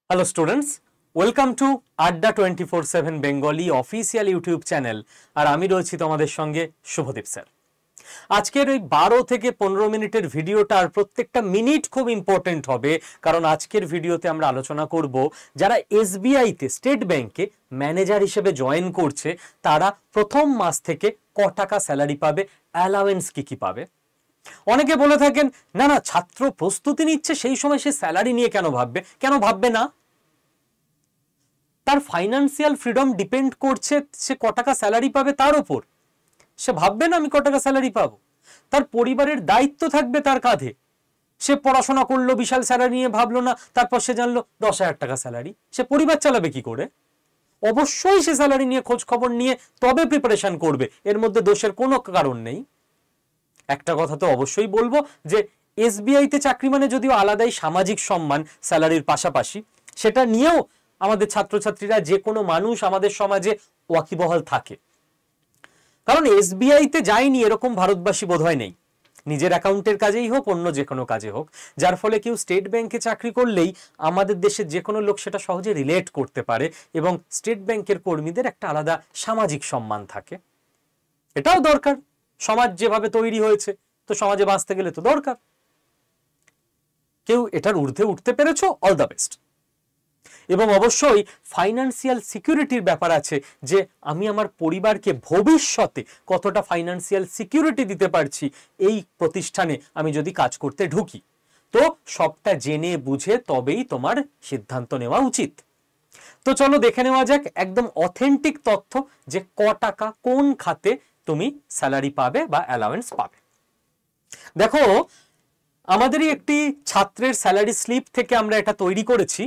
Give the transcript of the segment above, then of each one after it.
Hello students, welcome to Adda 24/7 Bengali official YouTube channel আর আমি রয়েছি তোমাদের সঙ্গে শুভদীপ স্যার। আজকের ওই 12 থেকে 15 মিনিটের ভিডিওটার প্রত্যেকটা মিনিট খুব ইম্পর্টেন্ট হবে, কারণ আজকের ভিডিওতে আমরা আলোচনা করব যারা এসবিআই তে স্টেট ব্যাংকে ম্যানেজার হিসেবে জয়েন করছে তারা প্রথম মাস থেকে ক টাকা স্যালারি পাবে, অ্যালাওয়েন্স কি পাবে। অনেকে বলে থাকেন না না ছাত্র প্রস্তুতি নিচ্ছে সেই সময় সে স্যালারি নিয়ে কেন ভাববে না, তার ফাইন্যান্সিয়াল ফ্রিডম ডিপেন্ড করছে সে ক টাকা স্যালারি পাবে তার উপর। সে ভাববে না আমি ক টাকা স্যালারি পাবো, তার পরিবারের দায়িত্ব থাকবে তার কাঁধে। সে পড়াশোনা করলো, বিশাল স্যালারি নিয়ে ভাবলো না, তারপর সে জানলো 10,000 টাকা স্যালারি, সে পরিবার চালাবে কি করে? অবশ্যই সে স্যালারি নিয়ে খোঁজ খবর নিয়ে তবে প্রিপারেশন করবে, এর মধ্যে দোষের কোনো কারণ নেই। একটা কথা তো অবশ্যই বলবো যে এসবিআই তে চাকরি মানে যদিও আলাদাই সামাজিক সম্মান স্যালারির পাশাপাশি, সেটা নিয়েও আমাদের ছাত্রছাত্রীরা যে কোনো মানুষ আমাদের সমাজে ওয়াকিবহাল থাকে। কারণ এসবিআই তে যায়নি এরকম ভারতবাসী বোধহয় নেই, নিজের অ্যাকাউন্টের কাজেই হোক অন্য যে কোনো কাজে হোক, যার ফলে কেউ স্টেট ব্যাংকে চাকরি করলেই আমাদের দেশের যে কোনো লোক সেটা সহজে রিলেট করতে পারে এবং স্টেট ব্যাংকের কর্মীদের একটা আলাদা সামাজিক সম্মান থাকে। এটাও দরকার, সমাজ যেভাবে তৈরি হয়েছে তো সমাজে বাঁচতে গেলে তো দরকার। কেউ এটার ঊর্ধ্বে উঠতে পেরেছো, অল দ্য বেস্ট। এবং অবশ্যই ফাইন্যান্সিয়াল সিকিউরিটির ব্যাপার আছে, যে আমি আমার পরিবারকে ভবিষ্যতে কতটা ফাইন্যান্সিয়াল সিকিউরিটি দিতে পারছি এই প্রতিষ্ঠানে আমি যদি কাজ করতে ঢুকি। তো সবটা জেনে বুঝে তবেই তোমার সিদ্ধান্ত নেওয়া উচিত। তো চলো দেখে নেওয়া যাক একদম অথেন্টিক তথ্য যে ক টাকা কোন খাতে তুমি স্যালারি পাবে বা অ্যালাওয়েন্স পাবে। দেখো, আমাদেরই একটি ছাত্রের স্যালারি স্লিপ থেকে আমরা এটা তৈরি করেছি,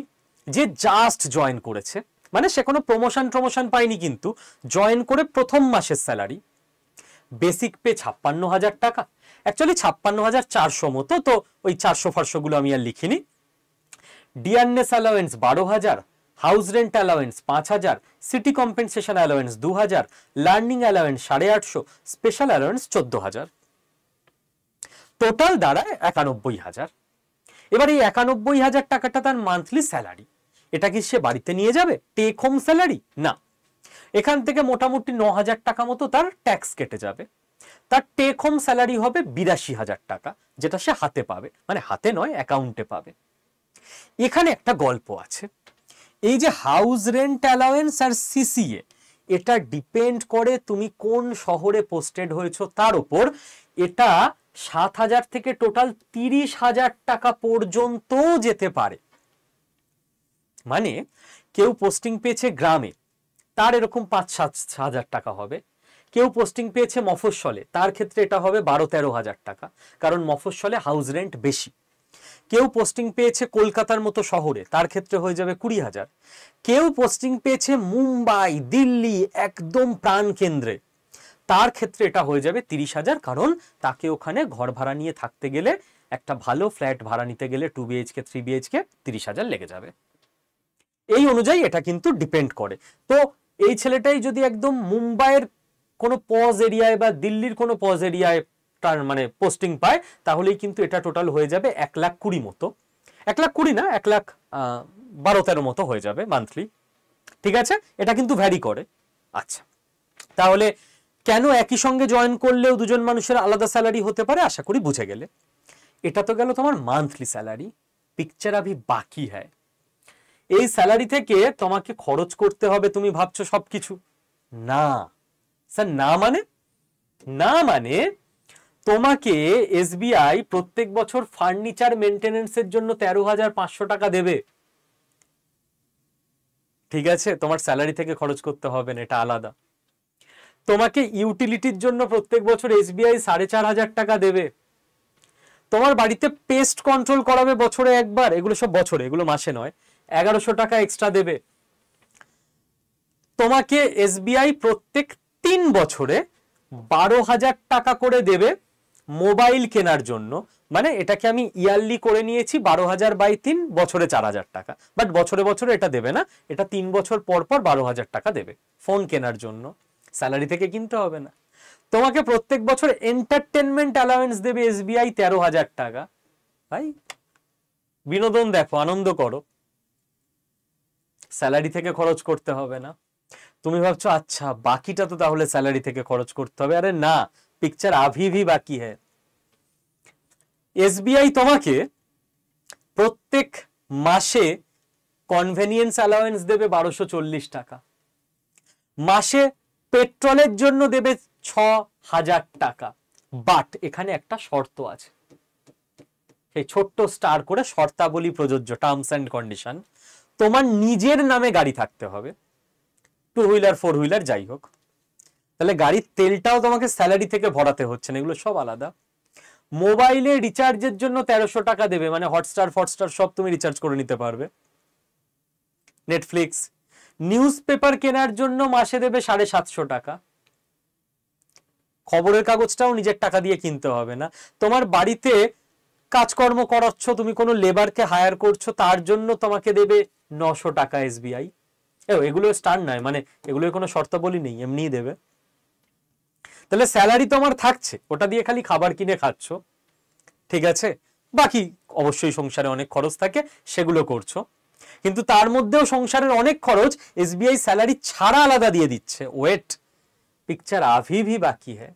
যে জাস্ট জয়েন করেছে, মানে সে কোনো প্রমোশন পায়নি, কিন্তু জয়েন করে প্রথম মাসের স্যালারি বেসিক পে 56,000 টাকা, অ্যাকচুয়ালি 56,400 মতো, তো ওই 400 গুলো আমি আর লিখিনি। Dearness allowance 12,000, house rent allowance 5,000, city compensation allowance 2,000, learning allowance 850, special allowance 14,000, total দাঁড়ায় 91,000। এবার এই 91,000 টাকাটা তার মান্থলি স্যালারি। এটা কি সে বাড়িতে নিয়ে যাবে টেক হোম স্যালারি? না, এখান থেকে মোটামুটি 9,000 টাকা মতো তার ট্যাক্স কেটে যাবে। তার টেক হোম স্যালারি হবে 82,000 টাকা, যেটা সে হাতে পাবে, মানে হাতে নয় অ্যাকাউন্টে পাবে। এখানে একটা গল্প আছে, এই যে হাউস রেন্ট অ্যালাওয়েন্স আর সিসিএ, এটা ডিপেন্ড করে তুমি কোন শহরে পোস্টেড হয়েছো তার উপর। এটা 7,000 থেকে টোটাল 30,000 টাকা পর্যন্ত যেতে পারে। মানে কেউ পোস্টিং পেয়েছে গ্রামে, তার এরকম 5-7 হাজার টাকা হবে। কেউ পোস্টিং পেয়েছে মফস্বলে, তার ক্ষেত্রে এটা হবে 12-13,000 টাকা, কারণ মফস্বলে হাউস রেন্ট বেশি। কেউ পোস্টিং পেয়েছে কলকাতার মতো শহরে, তার ক্ষেত্রে হয়ে যাবে 20,000। কেউ পোস্টিং পেয়েছে মুম্বাই, দিল্লি, একদম প্রাণ কেন্দ্রে, তার ক্ষেত্রে এটা হয়ে যাবে 30,000, কারণ তাকে ওখানে ঘর ভাড়া নিয়ে থাকতে গেলে, একটা ভালো ফ্ল্যাট ভাড়া নিতে গেলে 2 BHK 3 BHK 30,000 লেগে যাবে। এই অনুযায়ী এটা কিন্তু ডিপেন্ড করে। তো এই ছেলেটাই যদি একদম মুম্বাইয়ের কোনো পজ এরিয়ায় বা দিল্লির কোনো পজ এরিয়ায় তার মানে পোস্টিং পায়, তাহলেই কিন্তু এটা টোটাল হয়ে যাবে 1,20,000 মতো। 1,20,000 না, 1,12-13 মতো হয়ে যাবে মান্থলি। ঠিক আছে, এটা কিন্তু ভ্যারি করে। আচ্ছা, তাহলে কেন একই সঙ্গে জয়েন করলেও দুজন মানুষের আলাদা স্যালারি হতে পারে আশা করি বুঝে গেলে। এটা তো গেল তোমার মান্থলি স্যালারি, পিকচার আভি বাকি হ্যায়। এই স্যালারি থেকে তোমাকে খরচ করতে হবে, তুমি ভাবছো সবকিছু? না স্যার, না মানে তোমাকে এসবিআই প্রত্যেক বছর ফার্নিচার মেইনটেনেন্সের জন্য 13,500 টাকা দেবে। ঠিক আছে, তোমার স্যালারি থেকে খরচ করতে হবে না, এটা আলাদা। তোমাকে ইউটিলিটির জন্য প্রত্যেক বছর এসবিআই 4,500 টাকা দেবে। তোমার বাড়িতে পেস্ট কন্ট্রোল করাবে বছরে একবার, এগুলো সব বছরে, এগুলো মাসে নয়, 1,100 টাকা এক্সট্রা দেবে। তোমাকে এসবিআই প্রত্যেক 3 বছরে 12,000 টাকা করে দেবে মোবাইল কেনার জন্য। মানে এটাকে আমি ইয়ারলি করে নিয়েছি, 12,000/3, বছরে 4,000 টাকা, বাট বছরে বছরে এটা দেবে না, এটা 3 বছর পর পর 12,000 টাকা দেবে ফোন কেনার জন্য, স্যালারি থেকে কিনতে হবে না। তোমাকে প্রত্যেক বছর এন্টারটেনমেন্ট অ্যালাওয়েন্স দেবে এসবিআই 13,000 টাকা। ভাই বিনোদন দেখো, আনন্দ করো। স্যালারি থেকে খরচ করতে হবে না। তুমি ভাবছো আচ্ছা বাকিটা তো তাহলে স্যালারি থেকে খরচ করতে হবে, আরে না, পিকচার আভি ভি বাকি হ্যায়। এসবিআই তোমাকে প্রত্যেক মাসে কনভেনিয়েন্স অ্যালাওয়েন্স দেবে 1240 টাকা, মাসে পেট্রোলের জন্য দেবে 6000 টাকা। বাট এখানে একটা শর্ত আছে, এই ছোট্ট স্টার করে শর্তাবলী প্রযোজ্য, টার্মস অ্যান্ড কন্ডিশন। তোমার নিজের নামে গাড়ি থাকতে হবে, 2 হুইলার 4 হুইলার যাই হোক। তাহলে গাড়ির তেলটাও তোমাকে স্যালারি থেকে ভরাতে হচ্ছে না, এগুলো সব আলাদা। মোবাইলে রিচার্জের জন্য 1300 টাকা দেবে, মানে হটস্টার ফটস্টার সব তুমি রিচার্জ করে নিতে পারবে, নেটফ্লিক্স। নিউজ পেপার কেনার জন্য মাসে দেবে 750 টাকা। খবরের কাগজটাও নিজের টাকা দিয়ে কিনতে হবে না। তোমার বাড়িতে কাজকর্ম করাচ্ছ, তুমি কোনো লেবারকে হায়ার করছো, তার জন্য তোমাকে দেবে 900 টাকা এসবিআই। এগুলো স্টার নয়, মানে এগুলোর কোনো শর্তাবলী নেই, এমনিই দেবে। তাহলে স্যালারি তোমার থাকছে, ওটা দিয়ে খালি খাবার কিনে খাচ্ছ, ঠিক আছে। বাকি অবশ্যই সংসারে অনেক খরচ থাকে, সেগুলো করছো, কিন্তু তার মধ্যেও সংসারের অনেক খরচ এসবিআই স্যালারি ছাড়া আলাদা দিয়ে দিচ্ছে। ওয়েট, পিকচার আভি ভি বাকি হ্যায়।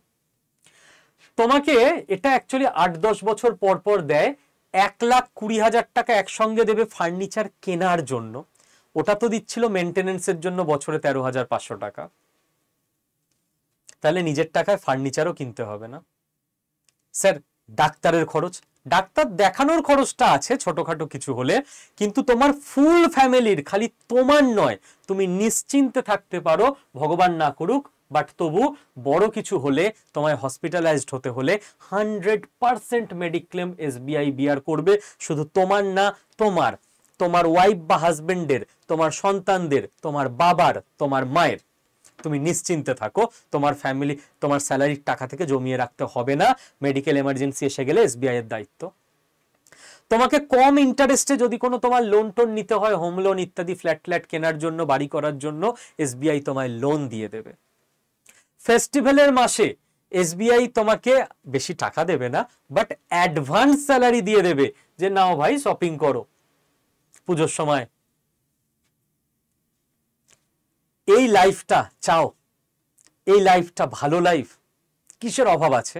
তোমাকে এটা অ্যাকচুয়ালি 8-10 বছর পর পর দেয়। 1,20,000 টাকা একসঙ্গে দেবে ফার্নিচার কেনার জন্য, ওটা তো দিচ্ছিল মেনটেনেন্সের জন্য বছরে 13,500 টাকা। তাহলে নিজের টাকায় ফার্নিচারও কিনতে হবে না। স্যার ডাক্তারের খরচ, ডাক্তার দেখানোর খরচটা আছে ছোটখাটো কিছু হলে, কিন্তু তোমার ফুল ফ্যামিলির, খালি তোমার নয়, তুমি নিশ্চিন্তে থাকতে পারো, ভগবান না করুক, বাট তবু বড় কিছু হলে, তোমায় হসপিটালাইজড হতে হলে 100% মেডিক্লেম এসবিআই বিয়ার করবে। শুধু তোমার না, তোমার, তোমার ওয়াইফ বা হাজবেন্ডের, তোমার সন্তানদের, তোমার বাবার, তোমার মায়ের। তুমি নিশ্চিন্তে থাকো, তোমার ফ্যামিলি, তোমার স্যালারির টাকা থেকে জমিয়ে রাখতে হবে না। মেডিকেল এমার্জেন্সি এসে গেলে এসবিআই এর দায়িত্ব। তোমাকে কম ইন্টারেস্টে যদি কোনো তোমার লোন টোন নিতে হয়, হোম লোন ইত্যাদি, ফ্ল্যাট ফ্ল্যাট কেনার জন্য, বাড়ি করার জন্য, এসবিআই তোমায় লোন দিয়ে দেবে। ফেস্টিভ্যালের মাসে এসবিআই তোমাকে বেশি টাকা দেবে না, বাট অ্যাডভান্স স্যালারি দিয়ে দেবে, যে নাও ভাই শপিং করো পুজোর সময়। এই লাইফটা চাও, এই লাইফটা ভালো লাইফ, কিসের অভাব আছে?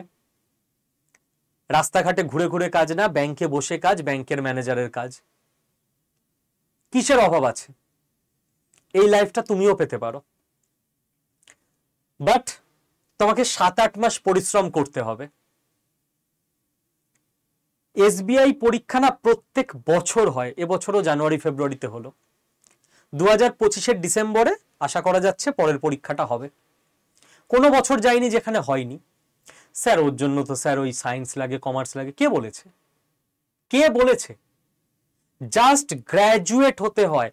রাস্তাঘাটে ঘুরে ঘুরে কাজ না, ব্যাংকে বসে কাজ, ব্যাংকের ম্যানেজারের কাজ, কিসের অভাব আছে? এই লাইফটা তুমিও পেতে পারো, বাট তোমাকে 7-8 মাস পরিশ্রম করতে হবে। এসবিআই পরীক্ষা না প্রত্যেক বছর হয়, এবছরও জানুয়ারি ফেব্রুয়ারিতে হলো, 2025-এর ডিসেম্বরে আশা করা যাচ্ছে পরের পরীক্ষাটা হবে। কোনো বছর যায়নি যেখানে হয়নি। স্যার ওর জন্য তো স্যার ওই সায়েন্স লাগে, কমার্স লাগে, কে বলেছে? কে বলেছে? জাস্ট গ্র্যাজুয়েট হতে হয়,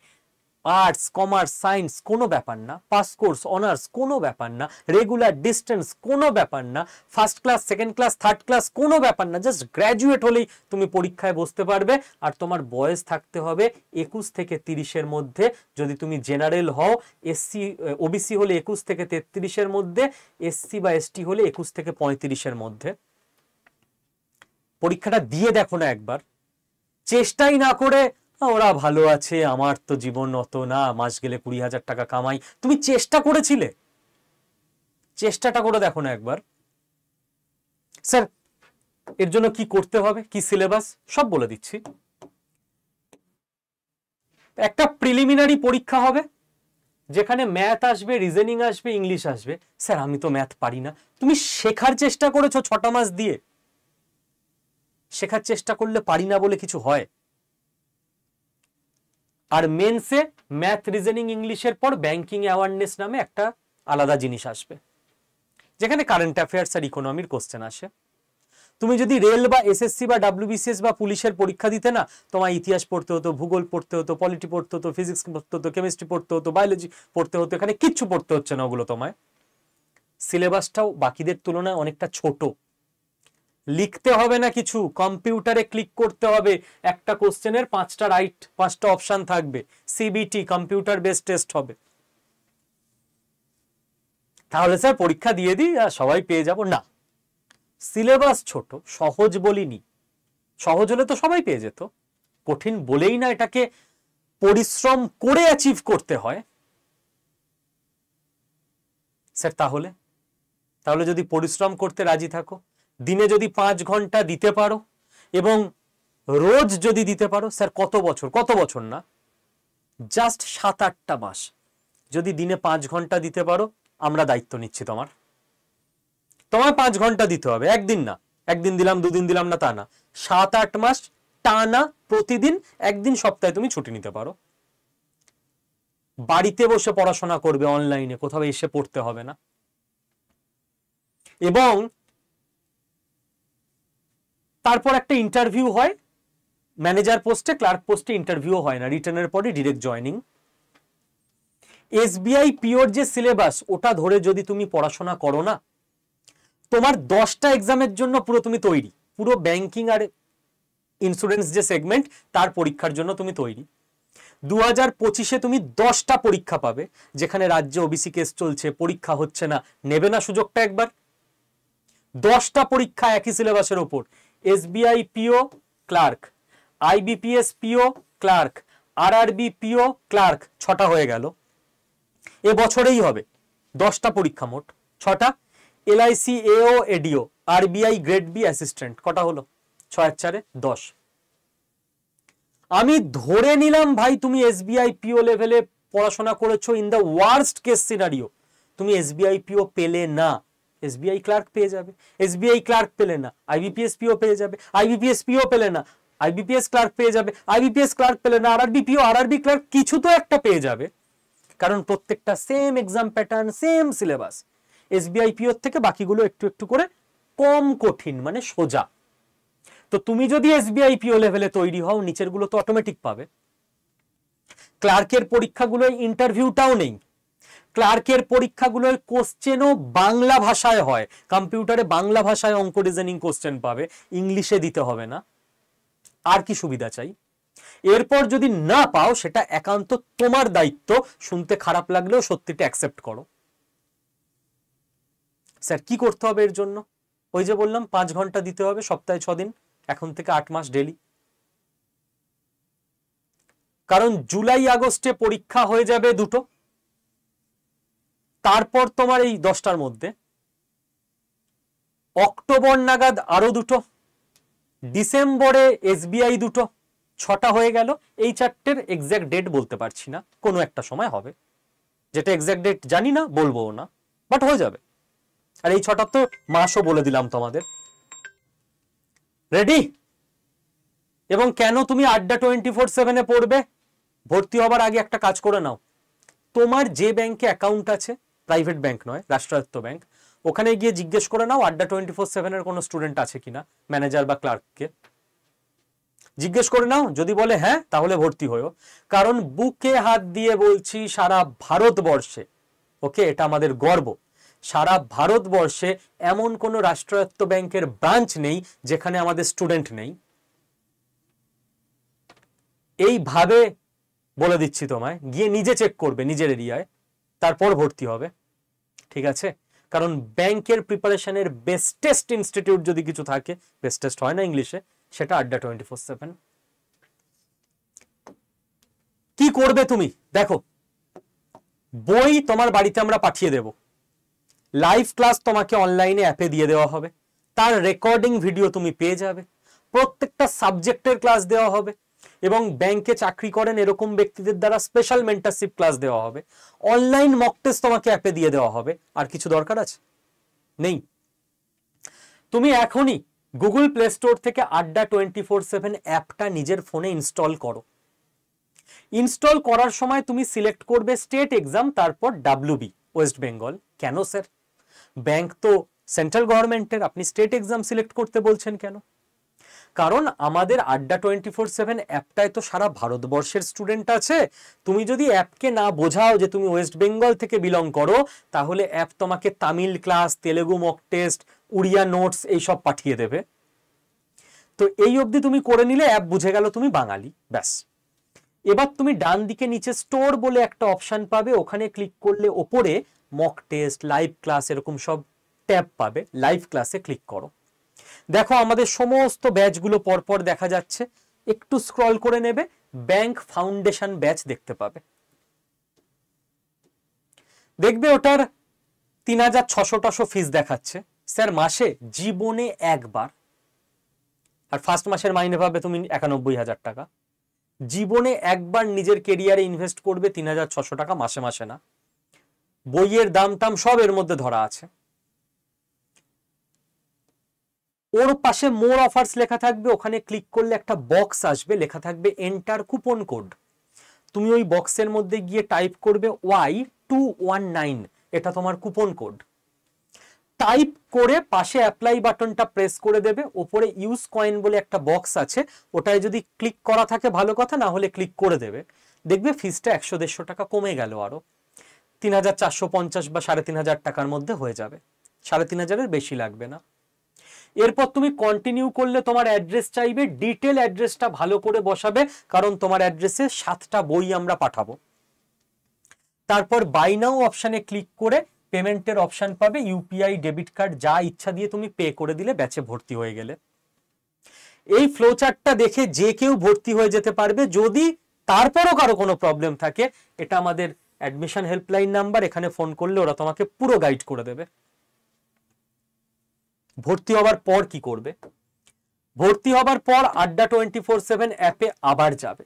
আর্টস কমার্স সায়েন্স কোনো ব্যাপার না, পাস কোর্স অনার্স কোনো ব্যাপার না, রেগুলার ডিস্টেন্স কোনো ব্যাপার না, first class second class third class কোনো ব্যাপার না, জাস্ট গ্র্যাজুয়েট হলেই তুমি পরীক্ষায় বসতে পারবে। আর তোমার বয়স থাকতে হবে 21 থেকে 30-এর মধ্যে, যদি তুমি জেনারেল হও, এসসি ওবিসি হলে 21 থেকে 33-এর মধ্যে, এসসি বা এসটি হলে 21 থেকে 35-এর মধ্যে। পরীক্ষাটা দিয়ে দেখো না একবার, চেষ্টাই না করে ওরা ভালো আছে, আমার তো জীবন অত না, মাস গেলে 20,000 টাকা কামাই। তুমি চেষ্টা করেছিলে? চেষ্টাটা করে দেখো না একবার। স্যার এর জন্য কি করতে হবে, কি সিলেবাস, সব বলে দিচ্ছি। একটা প্রিলিমিনারি পরীক্ষা হবে, যেখানে ম্যাথ আসবে, রিজনিং আসবে, ইংলিশ আসবে। স্যার আমি তো ম্যাথ পারি না। তুমি শেখার চেষ্টা করেছো 6টা মাস দিয়ে? শেখার চেষ্টা করলে পারি না বলে কিছু হয়? আর মেন্সে ম্যাথ রিজনিং ইংলিশের পর ব্যাংকিং অ্যাওয়ারনেস নামে একটা আলাদা জিনিস আসবে, যেখানে কারেন্ট অ্যাফেয়ার্স আর ইকোনমির কোশ্চেন আসে। তুমি যদি রেল বা এসএসসি বা ডাব্লিউবিসিএস বা পুলিশের পরীক্ষা দিতে না, তোমার ইতিহাস পড়তে হতো, ভূগোল পড়তে হতো, পলিটি পড়তে হতো, ফিজিক্স পড়তে হতো, কেমিস্ট্রি পড়তে হতো, বায়োলজি পড়তে হতো। এখানে কিচ্ছু পড়তে হচ্ছে না, ওগুলো তোমায়। সিলেবাসটাও বাকিদের তুলনায় অনেকটা ছোট, লিখতে হবে না কিছু, কম্পিউটারে ক্লিক করতে হবে, একটা কোশ্চেনের 5টা রাইট 5টা অপশন থাকবে, সিবিটি কম্পিউটার বেসড টেস্ট হবে। তাহলে স্যার পরীক্ষা দিয়ে দিই আর সবাই পেয়ে যাব? না, সিলেবাস ছোট, সহজ বলিনি। সহজ হলে তো সবাই পেয়ে যেত, কঠিন বলেই না এটাকে পরিশ্রম করে অ্যাচিভ করতে হয় স্যার, তাহলে যদি পরিশ্রম করতে রাজি থাকো, দিনে যদি 5 ঘন্টা দিতে পারো এবং রোজ যদি দিতে পারো, স্যার কত বছর না, জাস্ট 7-8টা মাস যদি দিনে 5 ঘন্টা দিতে পারো, আমরা দায়িত্ব নিচ্ছি তোমার 5 ঘন্টা দিতে হবে, একদিন না, একদিন দিলাম 2 দিন দিলাম না তা না, 7-8 মাস টানা প্রতিদিন, একদিন সপ্তাহে তুমি ছুটি নিতে পারো, বাড়িতে বসে পড়াশোনা করবে অনলাইনে, কোথাও এসে পড়তে হবে না। এবং তারপর একটা ইন্টারভিউ হয়, ম্যানেজার পোস্টে, ক্লার্ক পোস্টে ইন্টারভিউ হয় না, রিটার্নের পরে ডিরেক্ট জয়েনিং। এসবিআই পিওর যে সিলেবাস, ওটা ধরে যদি তুমি পড়াশোনা করো না, তোমার 10টা এক্সামের জন্য পুরো তুমি তৈরি, পুরো ব্যাংকিং আর ইন্স্যুরেন্স যে সেগমেন্ট তার পরীক্ষার জন্য তুমি তৈরি। 2025-এ তুমি 10টা পরীক্ষা পাবে, যেখানে রাজ্যে ওবিসি কেস চলছে, পরীক্ষা হচ্ছে না, নেবে না সুযোগটা একবার? 10টা পরীক্ষা একই সিলেবাসের ওপর, SBI PO clerk, IBPS PO clerk, RRB PO clerk, 6টা হয়ে গেল। এ বছরেই হবে 10টা পরীক্ষা, মোট 6টা। এলআইসি এও ADO, RBI grade B assistant, কটা হলো? 6 আর 4 10। আমি ধরে নিলাম ভাই তুমি এসবিআই পিও লেভেলে পড়াশোনা করেছো, in the worst case scenario তুমি এসবিআই পিও পেলে না, এসবিআই ক্লার্ক পেয়ে যাবে, এসবিআই ক্লার্ক পেলে না আইবিপিএস পিও পেয়ে যাবে, আইবিপিএস পিও পেলে না আইবিপিএস ক্লার্ক পেয়ে যাবে, আইবিপিএস ক্লার্ক পেলে না আরআরবি পিও, আরআরবি ক্লার্ক, কিছু তো একটা পেয়ে যাবে, কারণ প্রত্যেকটা same exam pattern, same syllabus. SBI pure থেকে বাকিগুলো একটু একটু করে কম কঠিন, মানে সোজা। তো তুমি যদি এসবিআই পিও লেভেলে তৈরি হও, নিচের গুলো তো অটোমেটিক পাবে। ক্লার্কের পরীক্ষাগুলোয় ইন্টারভিউটাও নেই, ক্লার্কের পরীক্ষাগুলোর কোশ্চেনও বাংলা ভাষায় হয়, কম্পিউটারে বাংলা ভাষায় অঙ্ক রিজনিং কোশ্চেন পাবে, ইংলিশে দিতে হবে না। আর কি সুবিধা চাই? এরপর যদি না পাও, সেটা একান্ত তোমার দায়িত্ব, শুনতে খারাপ লাগলেও সত্যিটা অ্যাকসেপ্ট করো। স্যার কি করতে হবে এর জন্য? ওই যে বললাম 5 ঘন্টা দিতে হবে সপ্তাহে 6 দিন, এখন থেকে 8 মাস ডেলি। কারণ জুলাই আগস্টে পরীক্ষা হয়ে যাবে 2টো, তারপর তোমার এই 10টার মধ্যে অক্টোবর নাগাদ আরো 2টো, ডিসেম্বরে এসবিআই 2টো, 6টা হয়ে গেল। এই 4টের এক্সাক্ট ডেট বলতে পারছি না, কোনো একটা সময় হবে, যেটা এক্সাক্ট ডেট জানি না, বলবো না, বাট হয়ে যাবে। আর এই 6টা তো মাসও বলে দিলাম তোমাদের। রেডি? এবং কেন তুমি আড্ডা 24/7-এ পড়বে? ভর্তি হবার আগে একটা কাজ করে নাও, তোমার যে ব্যাংকে অ্যাকাউন্ট আছে, প্রাইভেট ব্যাংক নয়, রাষ্ট্রায়ত্ত ব্যাংক, ওখানে গিয়ে জিজ্ঞেস করে নাও আড্ডা 24/7-এর কোনো স্টুডেন্ট আছে কিনা, ম্যানেজার বা ক্লার্ককে জিজ্ঞেস করে নাও, যদি বলে হ্যাঁ, তাহলে ভর্তি হয়েও। কারণ বুকে হাত দিয়ে বলছি, সারা ভারতবর্ষে, ওকে, এটা আমাদের গর্ব, সারা ভারতবর্ষে এমন কোনো রাষ্ট্রায়ত্ত ব্যাংকের ব্রাঞ্চ নেই যেখানে আমাদের স্টুডেন্ট নেই। এইভাবে বলে দিচ্ছি তোমায়, গিয়ে নিজে চেক করবে নিজের এরিয়ায়, তারপর ভর্তি হবে, ঠিক আছে? কারণ ব্যাংকের প্রিপারেশনের বেস্টেস্ট ইনস্টিটিউট যদি কিছু থাকে, বেস্টেস্ট হয় না ইংলিশে, সেটা আড্ডা 24/7। কি করবে তুমি? দেখো, বই তোমার বাড়িতে আমরা পাঠিয়ে দেব, লাইভ ক্লাস তোমাকে অনলাইনে অ্যাপে দিয়ে দেওয়া হবে, তার রেকর্ডিং ভিডিও তুমি পেয়ে যাবে, প্রত্যেকটা সাবজেক্টের ক্লাস দেওয়া হবে, এবং ব্যাংকে চাকরি করেন এরকম ব্যক্তিদের দ্বারা স্পেশাল মেন্টরশিপ ক্লাস দেওয়া হবে, অনলাইন মক টেস্ট তোমাকে অ্যাপে দিয়ে দেওয়া হবে। আর কিছু দরকার আছে? নেই। তুমি এখনই গুগল প্লে স্টোর থেকে আড্ডা 24/7 অ্যাপটা নিজের ফোনে ইনস্টল করো। ইনস্টল করার সময় তুমি সিলেক্ট করবে স্টেট এক্সাম, তারপর WB, ওয়েস্ট বেঙ্গল। কেন স্যার? ব্যাংক তো সেন্ট্রাল গভর্নমেন্টের, আপনি স্টেট এক্সাম সিলেক্ট করতে বলছেন কেন? কারণ আমাদের আড্ডা 24/7 অ্যাপটায় তো সারা ভারতবর্ষের স্টুডেন্ট আছে। তুমি যদি অ্যাপকে না বোঝাও যে তুমি ওয়েস্ট বেঙ্গল থেকে বিলং করো, তাহলে অ্যাপ তোমাকে Tamil class, Telugu mock test, Oriya notes এইসব পাঠিয়ে দেবে। তো এই অবধি তুমি করে নিলে অ্যাপ বুঝে গেল তুমি বাঙালি, ব্যাস। এবার তুমি ডান দিকে নিচে স্টোর বলে একটা অপশন পাবে, ওখানে ক্লিক করলে ওপরে মক টেস্ট, লাইভ ক্লাস এরকম সব ট্যাব পাবে, লাইভ ক্লাসে ক্লিক করো। দেখো আমাদের সমস্ত ব্যাচগুলো পরপর দেখা যাচ্ছে, একটু স্ক্রল করে নেবে, ব্যাংক ফাউন্ডেশন ব্যাচ দেখতে পাবে। দেখবে ওটার 3600 ফিস দেখাচ্ছে, স্যার মাসে জীবনে একবার, আর ফার্স্ট মাসের মাইনে পাবে তুমি 91,000 টাকা। জীবনে একবার নিজের কেরিয়ারে ইনভেস্ট করবে 3600 টাকা, মাসে মাসে না। বইয়ের দাম টাম সব এর মধ্যে ধরা আছে। ওর পাশে মোর অফার্স লেখা থাকবে, ওখানে ক্লিক করলে একটা বক্স আসবে, লেখা থাকবে এন্টার কুপন কোড। তুমি ওই বক্সের মধ্যে গিয়ে টাইপ করবে Y219, এটা তোমার কুপন কোড। টাইপ করে পাশে অ্যাপ্লাই বাটনটা প্রেস করে দেবে, ওপরে ইউজ কয়েন বলে একটা বক্স আছে, ওটায় যদি ক্লিক করা থাকে ভালো কথা, না হলে ক্লিক করে দেবে। দেখবে ফিসটা 100-150 টাকা কমে গেল, আরো 3450 বা 3500 টাকার মধ্যে হয়ে যাবে, 3500-এর বেশি লাগবে না। এরপর তুমি কন্টিনিউ করলে তোমার অ্যাড্রেস চাইবে, ডিটেল অ্যাড্রেসটা ভালো করে বসাবে, কারণ তোমার অ্যাড্রেসে 7টা বই আমরা পাঠাবো। তারপর বাই নাও অপশানে ক্লিক করে পেমেন্টের অপশন পাবে, ইউপিআই, ডেবিট কার্ড যা ইচ্ছা দিয়ে তুমি পে করে দিলে, ব্যাচে ভর্তি হয়ে গেলে। এই ফ্লোচার্টটা দেখে যে কেউ ভর্তি হয়ে যেতে পারবে। যদি তারপরও কারো কোনো প্রবলেম থাকে, এটা আমাদের অ্যাডমিশন হেল্পলাইন নাম্বার, এখানে ফোন করলে ওরা তোমাকে পুরো গাইড করে দেবে। ভর্তি হবার পর কি করবে? ভর্তি হবার পর আড্ডা 24/7 অ্যাপে আবার যাবে,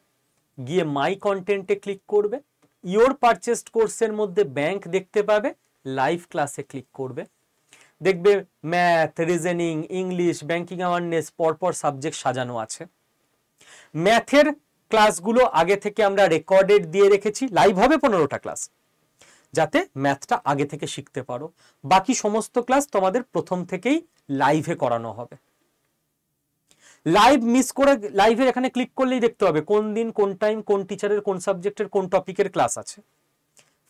গিয়ে মাই কন্টেন্টে ক্লিক করবে, ইওর পারচেসড কোর্সের মধ্যে ব্যাংক দেখতে পাবে, লাইভ ক্লাসে ক্লিক করবে। দেখবে math, reasoning, English, banking awareness পরপর সাবজেক্ট সাজানো আছে। ম্যাথের ক্লাসগুলো আগে থেকে আমরা রেকর্ডেড দিয়ে রেখেছি, লাইভ হবে 15টা ক্লাস, যাতে ম্যাথটা আগে থেকে শিখতে পারো। বাকি সমস্ত ক্লাস তোমাদের প্রথম থেকেই লাইভে করানো হবে। লাইভ মিস করে লাইভের এখানে ক্লিক করলেই দেখতে হবে কোন দিন, কোন টাইম, কোন টিচারের, কোন সাবজেক্টের, কোন টপিকের ক্লাস আছে।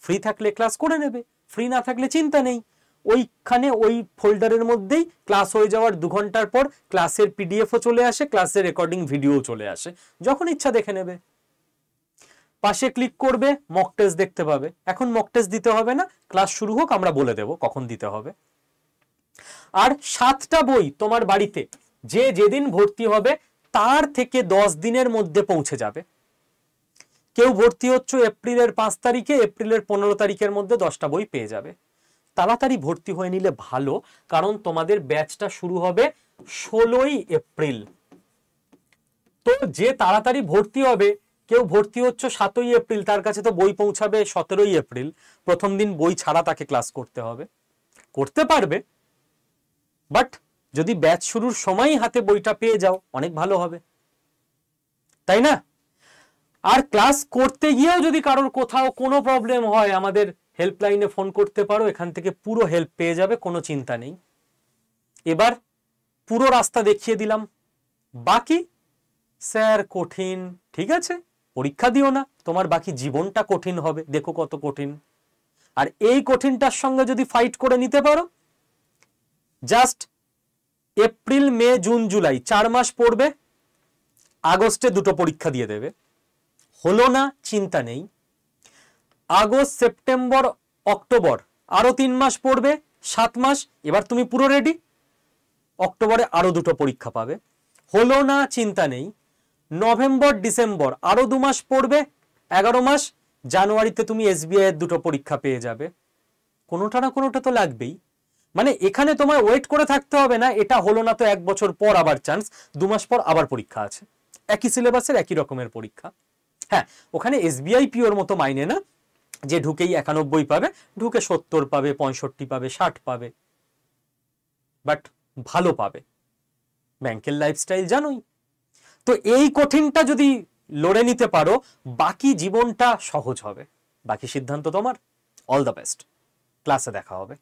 ফ্রি থাকলে ক্লাস করে নেবে, ফ্রি না থাকলে চিন্তা নেই, ওইখানে ওই ফোল্ডারের মধ্যেই ক্লাস হয়ে যাওয়ার 2 ঘন্টার পর ক্লাসের পিডিএফও চলে আসে, ক্লাসের রেকর্ডিং ভিডিও চলে আসে, যখন ইচ্ছা দেখে নেবে। পাশে ক্লিক করবে, মক টেস্ট দেখতে পাবে। এখন মক টেস্ট দিতে হবে না, ক্লাস শুরু হোক আমরা বলে দেব কখন দিতে হবে। আর 7টা বই তোমার বাড়িতে যে যেদিন ভর্তি হবে তার থেকে 10 দিনের মধ্যে পৌঁছে যাবে। কেউ ভর্তি হচ্ছে এপ্রিলের 5 তারিখে, এপ্রিলের 15 তারিখের মধ্যে 10টা বই পেয়ে যাবে। তাড়াতাড়ি ভর্তি হয়ে নিলে ভালো, কারণ তোমাদের ব্যাচটা শুরু হবে 16ই এপ্রিল। তো যে তাড়াতাড়ি ভর্তি হবে, কেউ ভর্তি হচ্ছে 7ই এপ্রিল, তার কাছে তো বই পৌঁছাবে 17ই এপ্রিল। প্রথম দিন বই ছাড়া তাকে ক্লাস করতে হবে, করতে পারবে, বাট যদি ব্যাচ শুরুর সময় হাতে বইটা পেয়ে যাও অনেক ভালো হবে, তাই না? আর ক্লাস করতে গিয়েও যদি কারোর কোথাও কোনো প্রবলেম হয়, আমাদের হেল্পলাইনে ফোন করতে পারো, এখান থেকে পুরো হেল্প পেয়ে যাবে, কোনো চিন্তা নেই। এবার পুরো রাস্তা দেখিয়ে দিলাম। বাকি স্যার কঠিন, ঠিক আছে, পরীক্ষা দিও না, তোমার বাকি জীবনটা কঠিন হবে, দেখো কত কঠিন। আর এই কঠিনটার সঙ্গে যদি ফাইট করে নিতে পারো, জাস্ট এপ্রিল, মে, জুন, জুলাই 4 মাস পড়বে, আগস্টে 2টো পরীক্ষা দিয়ে দেবে। হলো না, চিন্তা নেই, আগস্ট, সেপ্টেম্বর, অক্টোবর আরো 3 মাস পড়বে, 7 মাস, এবার তুমি পুরো রেডি। অক্টোবরে আরো 2টো পরীক্ষা পাবে। হলো না, চিন্তা নেই, নভেম্বর, ডিসেম্বর আরো 2 মাস পড়বে, 11 মাস, জানুয়ারিতে তুমি এসবিআই এর 2টো পরীক্ষা পেয়ে যাবে। কোনোটা না কোনোটা তো লাগবেই। মানে এখানে তোমার ওয়েট করে থাকতে হবে না, এটা হলো না তো 1 বছর পর আবার চান্স, 2 মাস পর আবার পরীক্ষা আছে, একই সিলেবাসের একই রকমের পরীক্ষা। হ্যাঁ, ওখানে এসবিআই পিওর মতো মাইনে না যে ঢুকেই 91 পাবে, ঢুকে 70 পাবে, 65 পাবে, 60 পাবে, বাট ভালো পাবে। ব্যাংকের লাইফস্টাইল জানোই তো। এই কঠিনটা যদি লড়ে নিতে পারো, বাকি জীবনটা সহজ হবে। বাকি সিদ্ধান্ত তোমার। অল দ্য বেস্ট, ক্লাসে দেখা হবে।